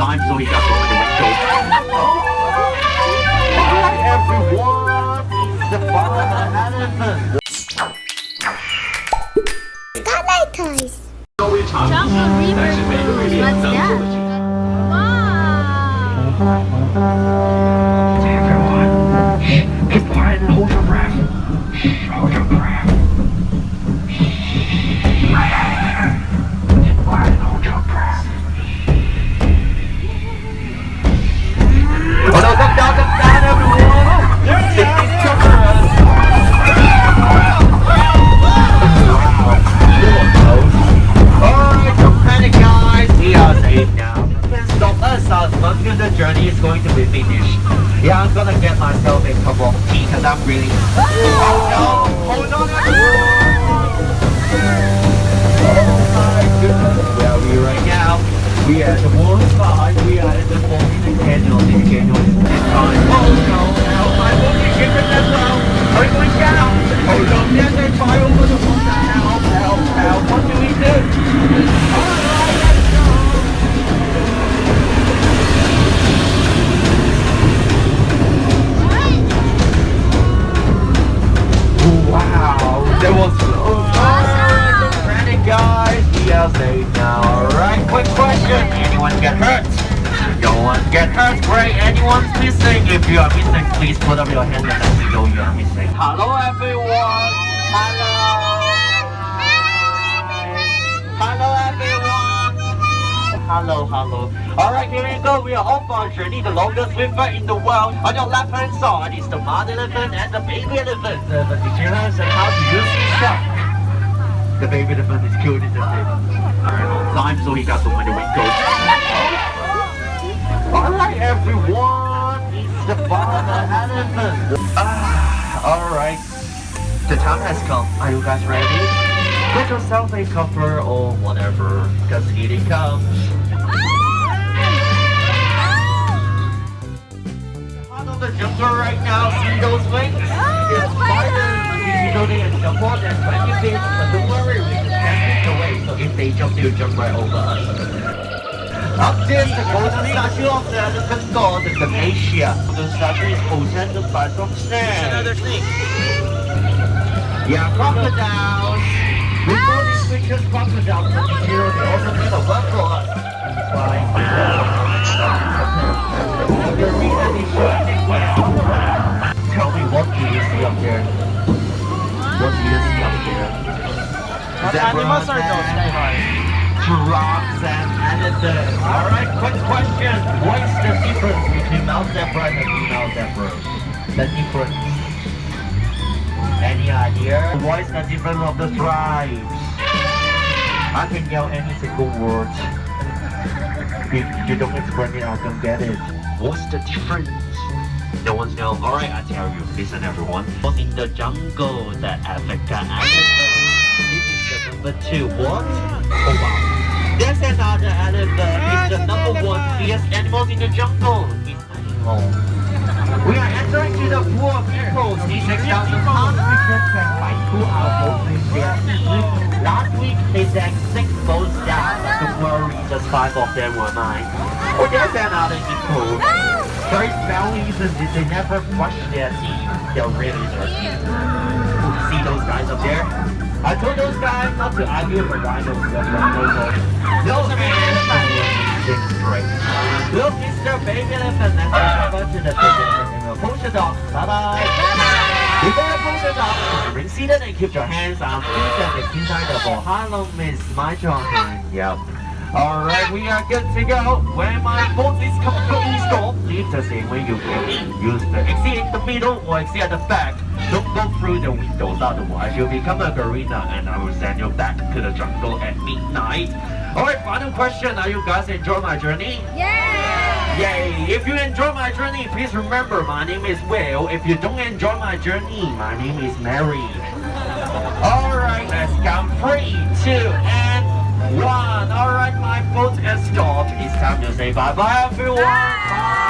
time, so he got to open the window. Hi everyone, it's the father elephant. Skylight toys. 稍微长一些，但是每个位列当中的是。 Everyone, keep quiet and hold your breath. Hold your breath. Keep quiet and hold your breath. Oh no, come down, everyone! It's covered. Alright, don't panic guys, we are safe now. Stop us as long as the journey is going to be finished. Yeah, I'm gonna get myself a cup of tea because I'm really... Oh no! Hold on everyone! Oh my goodness, where are we right now? We are at the warm spot. We are at the 4-minute canyon. This canyon is 10 times. Oh no! Help! I won't be given as well! Are we going down? Oh no! There's a fire over the water! Help! Help! Help! What do we do? Alright, let's go! Wow, that was so fun! Don't panic guys, we are safe now. Alright, quick question, anyone get hurt? No one get hurt, great. Anyone's missing? If you are missing, please put up your hand and let me know you are missing. Hello everyone! Hello! Hello everyone! Hello, hello. Alright, here we go. We are off our journey, the longest river in the world. On your left hand side is the mother elephant and the baby elephant. But did you learn how to use this shot? The baby elephant is cute, isn't it? Alright, on time, so he got to open the window. Alright, everyone. It's the father elephant. Alright. The time has come. Are you guys ready? Get yourself a cover or whatever, because here it comes. Out of the jungle right now, see those wings? It's spiders. You know they can jump more than 20 feet, but don't worry, we can catch it away. So if they jump, they'll jump right over us. Up this, the golden statue of the elephant god is the Asia. The statue is possessed by some snakes. Another snake. Yeah, crocodiles. Before these creatures crocodiles, but they also need a work for us. Fine. The reason is shining well. Tell me, what do you see up there? What do you see up there? What animals are those, Skyheart? Giraffes and elephants. Alright, quick question. What is the difference between male zebra and female zebra? The difference. Any idea? What is the difference of the tribes? I can yell any single word. If you don't explain it, I can get it. What's the difference? No one's know. Alright, I tell you. Listen everyone. In the jungle, the African elephant. This is the number 2. What? Oh wow. There's another elephant. It's the number 1 fierce animals in the jungle. It's animal. We are entering to the pool of equals. These 6,000 pound creatures can fight 2 hours with their teeth. Last week, they sang 6 boats down. Don't worry, just 5 of them were mine. Oh, there's another equal. Very belly reason is they never brush their teeth. They're really dirty. See those guys up there? I told those guys not to argue for rhinos. No, think straight. Look, it's the baby elephant. Let's go over to the baby elephant and we'll push the dog. Bye-bye. Before I push the dog, remain seated and keep your hands on feet and the inside the ball. Hello, Miss My John. Yep. Alright, we are good to go. When my boat is completely stopped, leave the same way you came. Use the exit in the middle or exit at the back. Don't go through the windows, otherwise you'll become a gorilla and I will send you back to the jungle at midnight. Alright, final question. Are you guys enjoy my journey? Yeah! Yay! If you enjoy my journey, please remember my name is Will. If you don't enjoy my journey, my name is Mary. Alright, let's count 3, 2, and 1. Alright, my boat has stopped. It's time to say bye-bye everyone. Bye.